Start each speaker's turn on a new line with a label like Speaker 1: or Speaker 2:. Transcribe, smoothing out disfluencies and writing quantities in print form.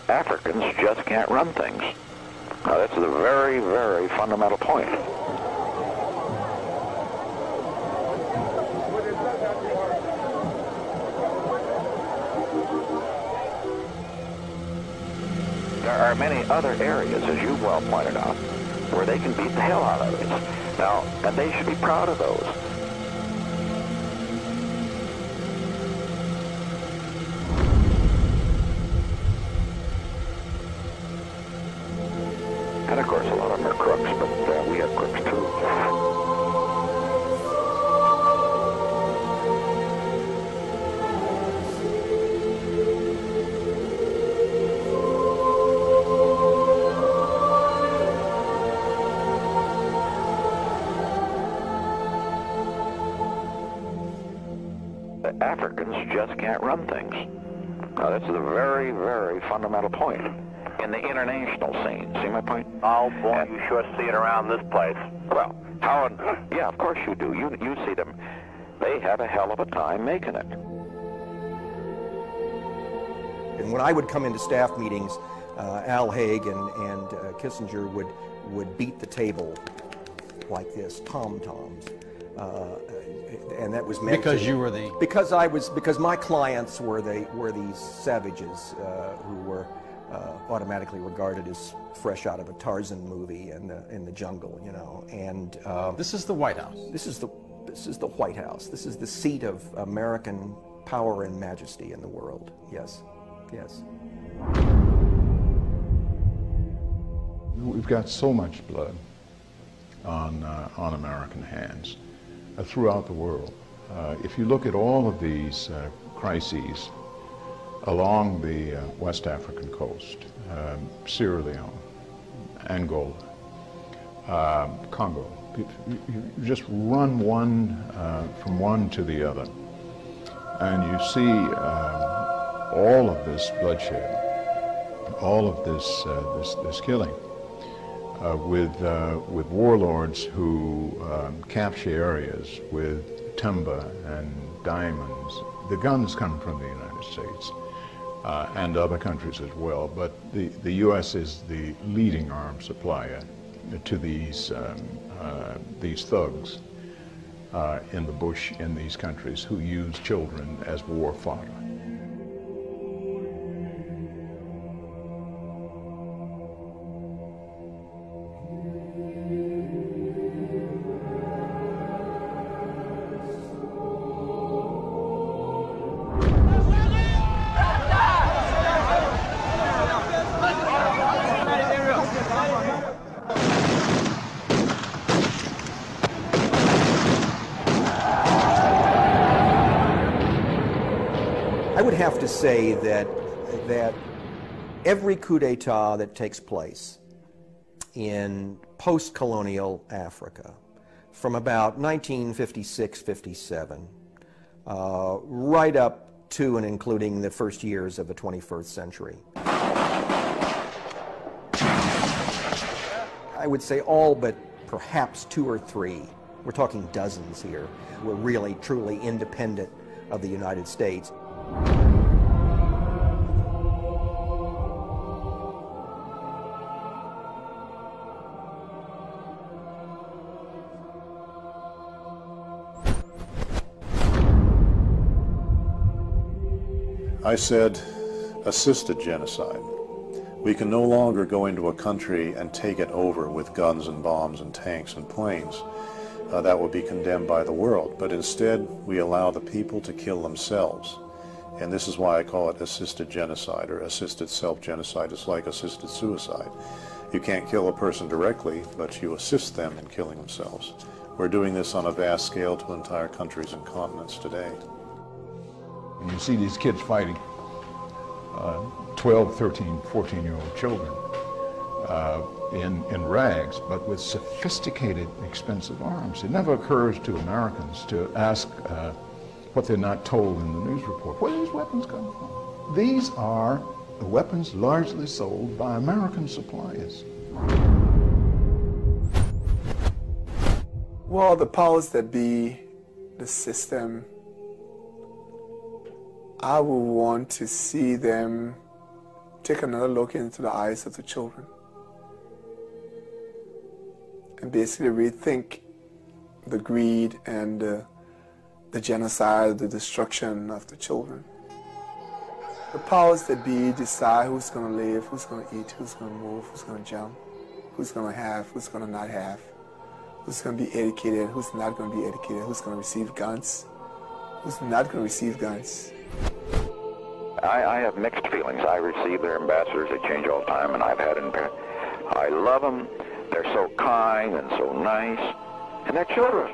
Speaker 1: Africans just can't run things. Now, that's a very, very fundamental point. There are many other areas, as you well pointed out, where they can beat the hell out of it. Now, and they should be proud of those. And of course, a lot of them are crooks, but we have crooks too. Africans just can't run things. Now, that's a very, very fundamental point in the international scene. See my point?
Speaker 2: Oh, boy, you sure see it around this place.
Speaker 1: Well, how? Yeah, of course you do. You see them. They have a hell of a time making it.
Speaker 3: And when I would come into staff meetings, Al Haig and Kissinger would beat the table like this, tom-toms. And that was meant
Speaker 4: because you were the
Speaker 3: because my clients were these savages who were automatically regarded as fresh out of a Tarzan movie in the jungle, you know. And
Speaker 4: this is the White House.
Speaker 3: This is the White House. This is the seat of American power and majesty in the world. Yes, yes.
Speaker 5: We've got so much blood on American hands throughout the world. If you look at all of these crises along the West African coast, Sierra Leone, Angola, Congo, you just run from one to the other, and you see all of this bloodshed, all of this killing. With warlords who capture areas with timber and diamonds. The guns come from the United States and other countries as well, but the U.S. is the leading arms supplier to these thugs in the bush in these countries who use children as war fodder.
Speaker 3: I would have to say that every coup d'etat that takes place in post-colonial Africa from about 1956-57 right up to and including the first years of the 21st century, I would say all but perhaps 2 or 3, we're talking dozens here, were really truly independent of the United States.
Speaker 6: I said, assisted genocide. We can no longer go into a country and take it over with guns and bombs and tanks and planes. That would be condemned by the world. But instead, we allow the people to kill themselves. And this is why I call it assisted genocide or assisted self-genocide. It's like assisted suicide. You can't kill a person directly, but you assist them in killing themselves. We're doing this on a vast scale to entire countries and continents today.
Speaker 5: And you see these kids fighting, 12, 13, 14-year-old children in rags, but with sophisticated, expensive arms. It never occurs to Americans to ask what they're not told in the news report. Where do these weapons come from? These are the weapons largely sold by American suppliers.
Speaker 7: Well, the powers that be, the system, I would want to see them take another look into the eyes of the children and basically rethink the greed and the genocide, the destruction of the children. The powers that be decide who's going to live, who's going to eat, who's going to move, who's going to jump, who's going to have, who's going to not have, who's going to be educated, who's not going to be educated, who's going to receive guns, who's not going to receive guns.
Speaker 1: I have mixed feelings. I receive their ambassadors. They change all the time, and I've had I love them. They're so kind and so nice. And they're children.